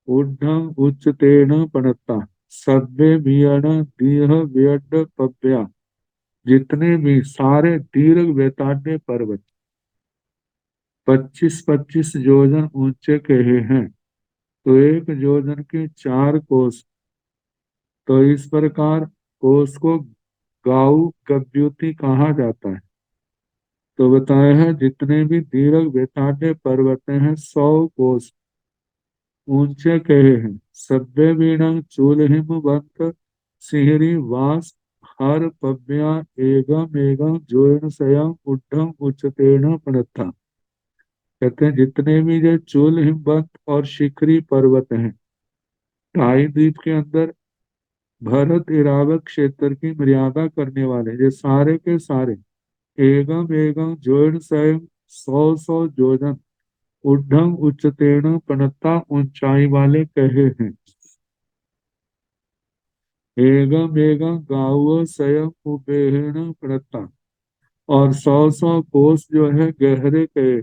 ऊर्ध्वं उच्चतेन पणता। सभ्य वीणा दीह वेद पव्या, जितने भी सारे दीर्घ वेतान्य पर्वत 25-25 योजन ऊंचे कहे हैं। तो एक योजन के 4 कोस। तो इस प्रकार कोस को गाऊ गव्युति कहा जाता है। तो बताया है जितने भी दीर्घ वेतान्य पर्वत हैं 100 कोस ऊंचे कहे हैं। सभ्य वीणा चूल हिमवंत सिहरी वास हर पव्या एगम एगम जोन स्वयं उड्ढम उच्चतेन पणथा। कहते हैं जितने भी ये चूल हिमवंत और शिखरी पर्वत हैं टाई द्वीप के अंदर भरत इरावत क्षेत्र की मर्यादा करने वाले ये सारे के सारे एगम एगम जोन स्वयं 100-100 योजन ऊर्ध्वं उच्चतेन पणता ऊंचाई वाले कहे हैं। एगम एगम गावो स्वयं उबेहन पणता, और 100-100 कोस जो है गहरे कहे।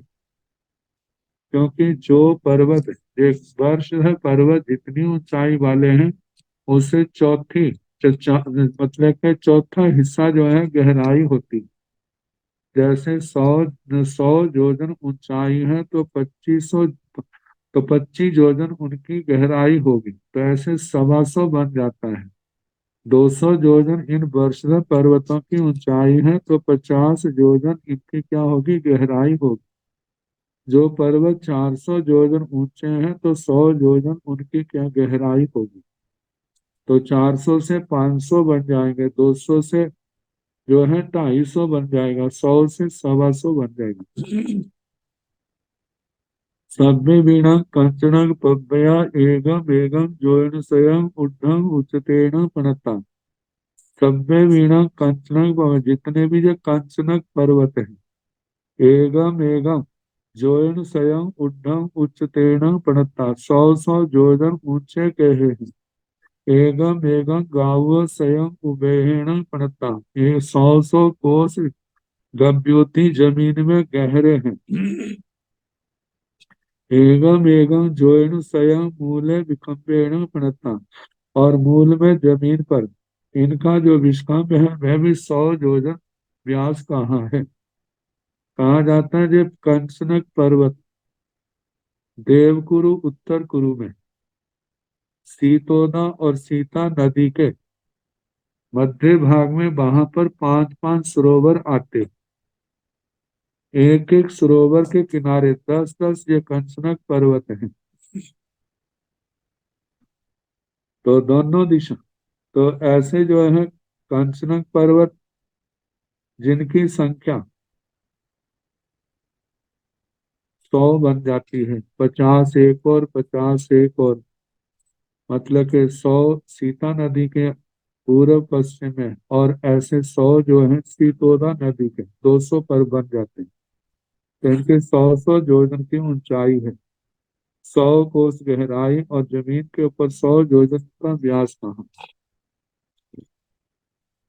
क्योंकि जो पर्वत एक वर्ष है, पर्वत जितनी ऊंचाई वाले हैं उससे मतलब के चौथा हिस्सा जो है गहराई होती। जैसे 100 योजन ऊंचाई है तो 2500, तो 25 योजन उनकी गहराई होगी, तो ऐसे 125 बन जाता है। 200 योजन इन वर्षा पर्वतों की ऊंचाई है तो 50 योजन इनकी क्या होगी, गहराई होगी। जो पर्वत 400 योजन ऊंचे हैं तो 100 योजन उनकी क्या गहराई होगी। तो 400 से 500 बन जाएंगे, 200 से जो है 250 बन जाएगा, 100 से 125 बन जाएगा। सभ्य वीणा कंचन पव्या एगम एगम जोन स्वयं ऊर्ध्वं उच्चतेन पणता। सभ्य वीणा कंचनक, जितने भी जो कंचनक पर्वत है एगम एगम जोन स्वयं ऊर्ध्वं उच्चतेन पणता, 100-100 योजन ऊंचे कहे हैं। एगम एगम गावो स्वयं उबेहन पणता, ये 100-100 कोस गभ्योति जमीन में गहरे हैं। एगम एगम जोन स्वयं मूले विकम्पेण पणता, और मूल में जमीन पर इनका जो विस्कंभ है वह भी 100 योजन व्यास कहाँ है। कहा जाता है जब कंचनक पर्वत देवकुरु उत्तर कुरु में सीतोना और सीता नदी के मध्य भाग में, वहां पर 5-5 सरोवर आते। एक एक सरोवर के किनारे 10-10 ये कंचनक पर्वत हैं। तो दोनों दिशा, तो ऐसे जो है कंचनक पर्वत जिनकी संख्या 100 बन जाती है, 50 एक और 50 एक और, मतलब कि 100 सीता नदी के पूर्व पश्चिम में, और ऐसे 100 जो है सीतोदा नदी के 200 पर बन जाते हैं। तो इनके 100-100 योजन की ऊंचाई है, 100 कोस गहराई, और जमीन के ऊपर 100 योजन का व्यास कहाँ।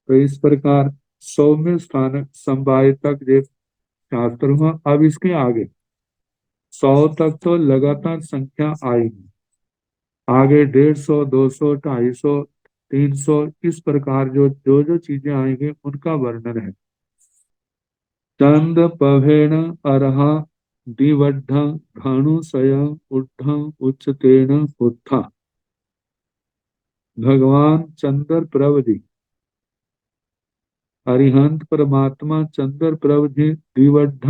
तो इस प्रकार 100वें स्थान संवाय तक ये शास्त्र हुआ। अब इसके आगे 100 तक तो लगातार संख्या आई, आगे 150, 200, 250, 300, इस प्रकार जो जो जो चीजें आएंगी उनका वर्णन है। चंद पवेण अरहा दिवड्ढ भानु स्वयं उड्ढ उच्चतेन उत्था। भगवान चंद्र प्रभ जी, अरिहंत परमात्मा चंद्र प्रभ जी द्विवड्ढ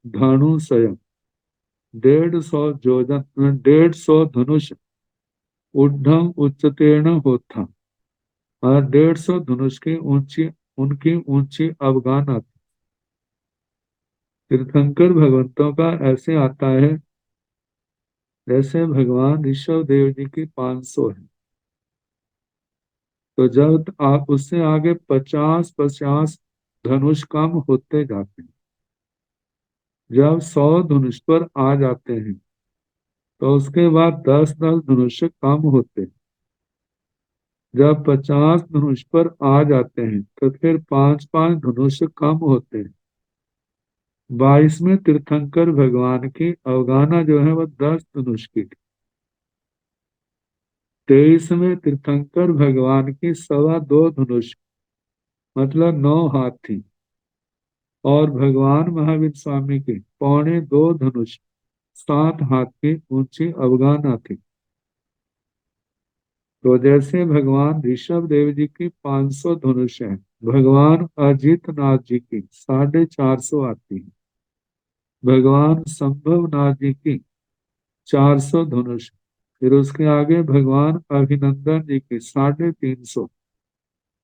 धनु स्वयं 150 जोजन 150 धनुष ऊर्ध्व उच्चतेन होता, और 150 धनुष की ऊंची उनकी ऊंची अवगान आती। तीर्थंकर भगवंतों का ऐसे आता है जैसे भगवान ऋषभ देव जी की 500 है। तो जब आप उससे आगे 50-50 धनुष कम होते जाते हैं, जब 100 धनुष पर आ जाते हैं तो उसके बाद 10-10 धनुष कम होते हैं। जब 50 धनुष पर आ जाते हैं तो फिर 5-5 धनुष कम होते हैं। 22वें तीर्थंकर भगवान की अवगाना जो है वह 10 धनुष की थी। 23वें तीर्थंकर भगवान की 2.25 धनुष मतलब 9 हाथ थी, और भगवान महावीर स्वामी की 2.25 धनुष 7 हाथ की ऊंची अवगाना थी। तो जैसे भगवान ऋषभ देव जी की 500 धनुष है, भगवान अजित नाथ जी की 450 आती है, भगवान संभव नाथ जी की 400 धनुष, फिर उसके आगे भगवान अभिनंदन जी की 350,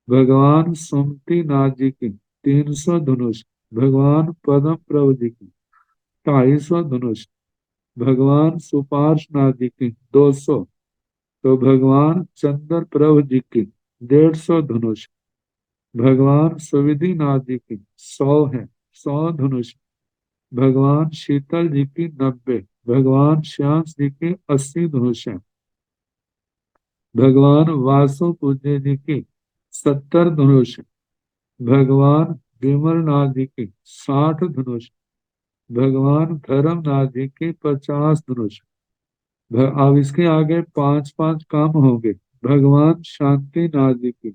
भगवान सुमति नाथ जी की 300 धनुष, भगवान पद्म प्रभु जी की 250 धनुष, भगवान सुपार्श नाथ जी की 200, तो भगवान चंद्र प्रभु जी की 150 धनुष, भगवान सुविधि नाथ जी की 100 है, 100 धनुष, भगवान शीतल जी की 90, भगवान श्याम जी की 80 धनुष है, भगवान वासु पूज्य जी की 70 धनुष, भगवान विमलनाथ जी की 60 धनुष, भगवान धर्मनाथ जी की 50 धनुष। अब इसके आगे 5-5 काम होंगे। भगवान शांतिनाथ जी की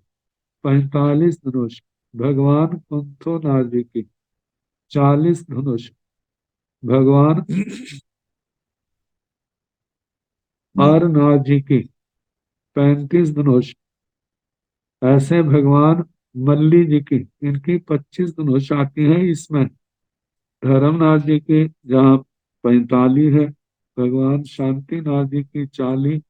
45 धनुष, भगवान कुंथोनाथ जी की 40 धनुष, भगवान आरनाथ जी की 35 धनुष, ऐसे भगवान मल्ली जी की इनकी 25 धनुष आती है। इसमें धर्मनाथ जी की जहाँ 45 है, भगवान शांतिनाथ जी की 40,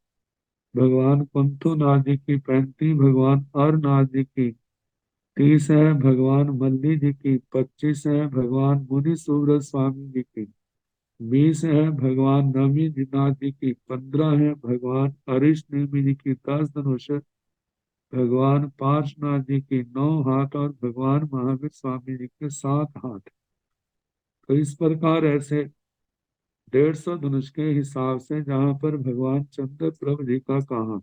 भगवान कुंथुनाथ जी की 35, भगवान अरनाथ जी की 30 है, भगवान मल्ली जी की 25 है, भगवान मुनि सुब्रत स्वामी जी की 20 है, भगवान नवी नाथ जी की 15 है, भगवान हरीश नेमी जी की 10 धनुष है, भगवान पार्शनाथ जी की 9 हाथ, और भगवान महावीर स्वामी जी के 7 हाथ। तो इस प्रकार ऐसे 150 धनुष के हिसाब से जहां पर भगवान चंद्र प्रभु जी का कहा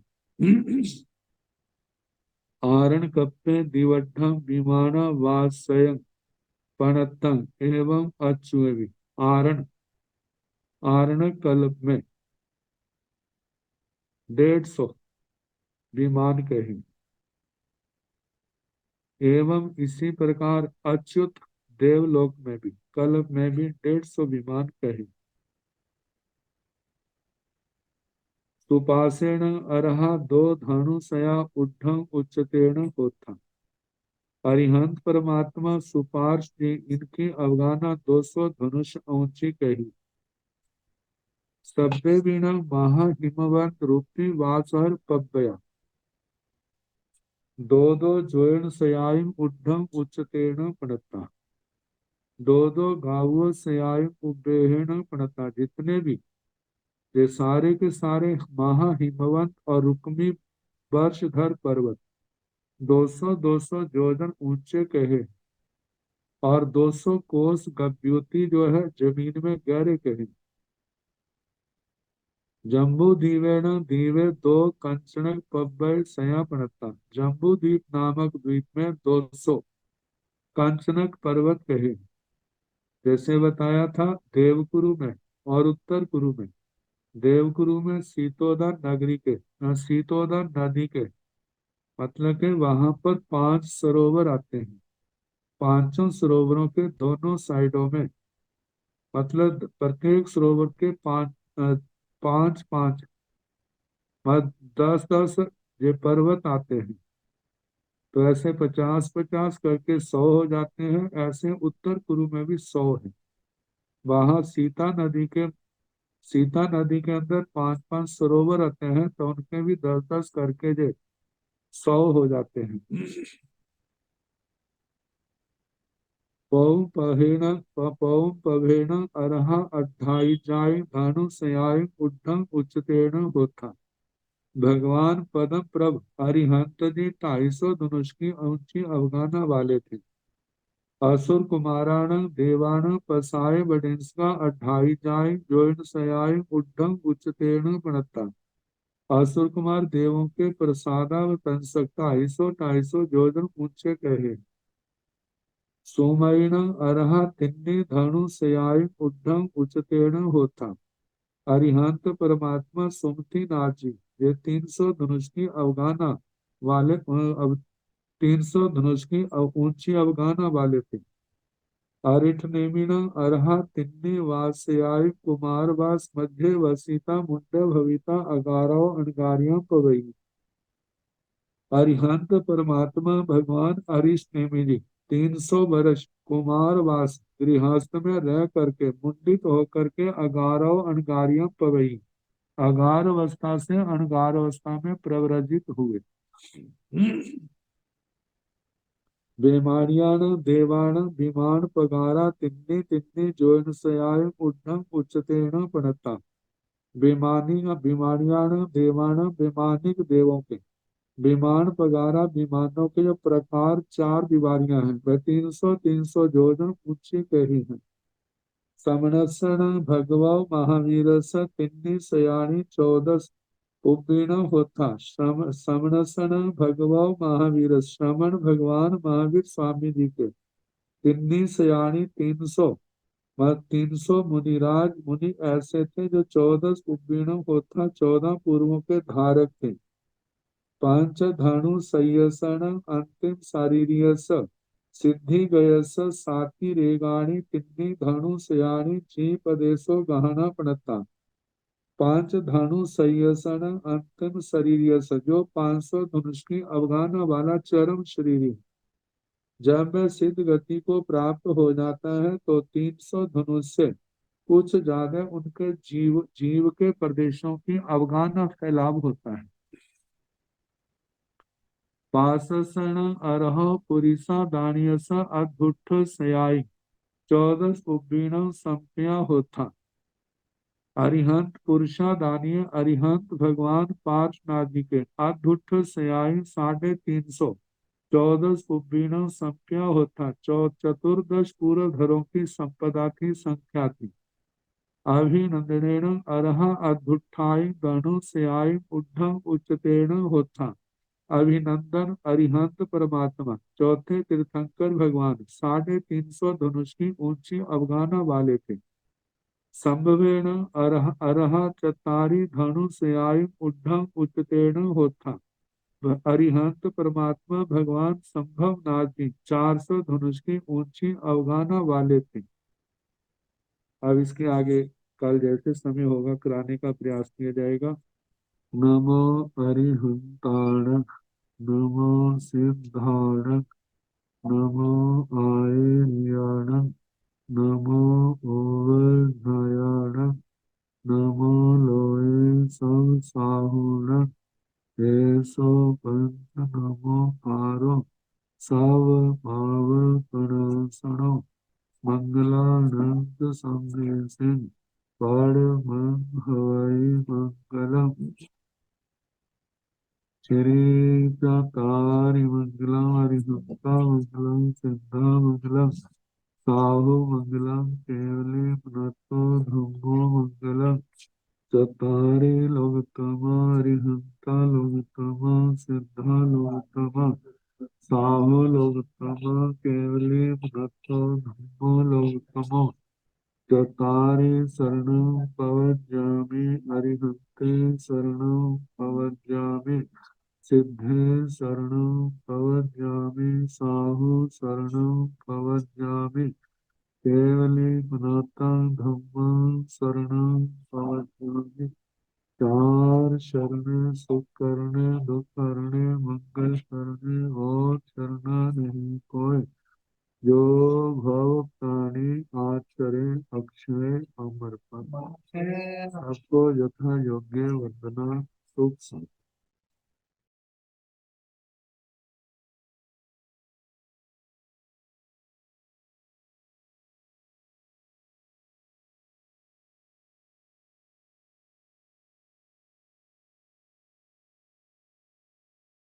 आरण कप्पे दिवड्ढम विमाना वासयं पणतं एवं अच्युवि। आरण, आरण कल्प में 150 विमान कहे, एवं इसी प्रकार अच्युत देवलोक में भी कल्प में भी 150 विमान कहे। सुपासेण अरहा 2 धनुषया ऊर्ध्वं उच्चतेन होता। अरिहंत परमात्मा सुपार्श जी इनकी अवगाना 200 धनुष ऊंची कही। सभ्य बिना महा हिमवंत रूपी वासहर पब्बया 2-2 जोयन सयायम ऊर्ध्वं उच्चतेन पणता। 2-2 गावो सयायम उब्बेहेन पणता। जितने भी ये सारे के सारे महा हिमवंत और रुक्मी वर्षधर पर्वत 200-200 जोजन ऊंचे कहे, और 200 कोस गभ्युति जो है जमीन में गहरे कहे। जम्बू द्वीपेण द्वीपे 2 कंचन पब्बय सया पड़ता। जम्बू द्वीप नामक द्वीप में 200 कंचनक पर्वत कहे। जैसे बताया था देवकुरु में और उत्तर कुरु में। देवकुरु में सीतोदन नगरी के सीतोदन नदी के मतलब के वहां पर 5 सरोवर आते हैं। पांचों सरोवरों के दोनों साइडों में मतलब प्रत्येक सरोवर के 5 5 5 10 10 ये पर्वत आते हैं। तो ऐसे 50-50 करके 100 हो जाते हैं। ऐसे उत्तर पूर्व में भी 100 है। वहां सीता नदी के अंदर 5-5 सरोवर आते हैं, तो उनके भी 10-10 करके जो 100 हो जाते हैं। पौं पवेण अरहा अढ़ाई जाय भानु सयाय उड्ढं उच्चतेन होता। भगवान पदम प्रभ अरिहंत जी 250 धनुष की ऊंची अवगाना वाले थे। असुर कुमाराण देवान पसाय बडिंसका अढ़ाई जाय जोइन सयाय उड्ढं उच्चतेन प्रणता। असुर कुमार देवों के प्रसादावतंसक 250 जोजन ऊंचे कहे। सोमैन अरहा तिन्नी धनु सयाय उड्ढं उच्चतेन होता। अरिहंत परमात्मा सुमति नाथ जी ये 300 धनुष की अवगाना वाले 300 धनुष की ऊंची अवगाना वाले थे। अरिठ नेमिन अरहा तिन्नी वासयाय कुमार वास मध्य वसीता मुंड भविता अगारो अनगारियां पवई। अरिहंत परमात्मा भगवान अरिश नेमि जी 300 वर्ष कुमारवास गृहस्थ में रह करके मुंडित होकर के अगारव अनगारियां पवई अगार अवस्था से अनगार अवस्था में प्रव्रजित हुए। बेमानियान देवान विमान पगारा तिन्नी तिन्नी जोन सयाय उड्ढं उच्चतेन पणता। बेमानियान देवान बेमानिक देवों के विमान पगारा विमानों के जो प्रकार 4 दीवारियां हैं वह 300-300 जोजन ऊंची कही हैं। समनसन भगवो महावीरस तिन्नी सयानी 14 उबीण होता। समनसन भगवो महावीर श्रमण भगवान महावीर स्वामी जी के तिन्नी सयानी 300 मुनिराज मुनि ऐसे थे जो 14 उबीण होता 14 पूर्वों के धारक थे। पांच धनु सयसन अंतिम शारीरियस सिद्धि गयस साति रेगाणी तिन्नी धनु सयानी जी पदेशो गहना पणता। 5 धनु सयसन अंतिम शरीरियस जो 500 धनुष की अवगाना वाला चरम शरीरी। जब वह सिद्ध गति को प्राप्त हो जाता है तो 300 धनुष से कुछ ज्यादा उनके जीव जीव के प्रदेशों की अवगाना फैलाव होता है। पाससन अरह पुरिसा दानियस अद्भुत सयाई 14 उबीण संज्ञा होता। अरिहंत पुरुषा दानीय अरिहंत भगवान पार्श्वनाथ जी के अद्भुत सयाई 350 14 उबीण संज्ञा होता। चतुर्दश पूर्व घरों की संपदा की संख्या थी। अभिनंदनेन अरहा अद्भुताई गणु सयाई उड्ढं उच्चतेन होता। अभिनंदन अरिहंत परमात्मा चौथे तीर्थंकर भगवान 350 धनुष की ऊंची अवगाना वाले थे। संभवेन अरहा चतारी धनु सयाय उड्ढं उच्चतेन होता। अरिहंत परमात्मा भगवान संभव नाथ जी 400 धनुष की ऊंची अवगाना वाले थे। अब इसके आगे कल जैसे समय होगा कराने का प्रयास किया जाएगा। नमो अरिहंताण नमो सिद्धाण नमो आयर्याण नमो ओवधायाण नमो लोये संसाहुण एसो पंच नमो पारो साव भाव प्रणसणो मंगलानंद संदेशिन पाड़ हवै मंगलम श्री चकारी मंगलम हरिहंता मंगलम सिद्धा मंगलम साहु मंगलम केवली पुनतो धम्मो मंगलम चतारी लोकतमा हरिहंता लोकतमा सिद्धा लोकतमा साहु लोकतमा केवली पुनतो धम्मो लोकतमो चतारी शरणं पवज्जामि अरिहन्ते शरणं पवज्जामि सिद्धे शरणं पवज्जामि साहु शरणं पवज्जामि केवले पुनातं धम्मं शरणं पवज्जामि। चार शरण सुख करने दुख करने मंगल करने और शरणा नहीं कोय जो भव प्राणी आचरे अक्षय अमर पद सबको यथा योग्य वंदना सुख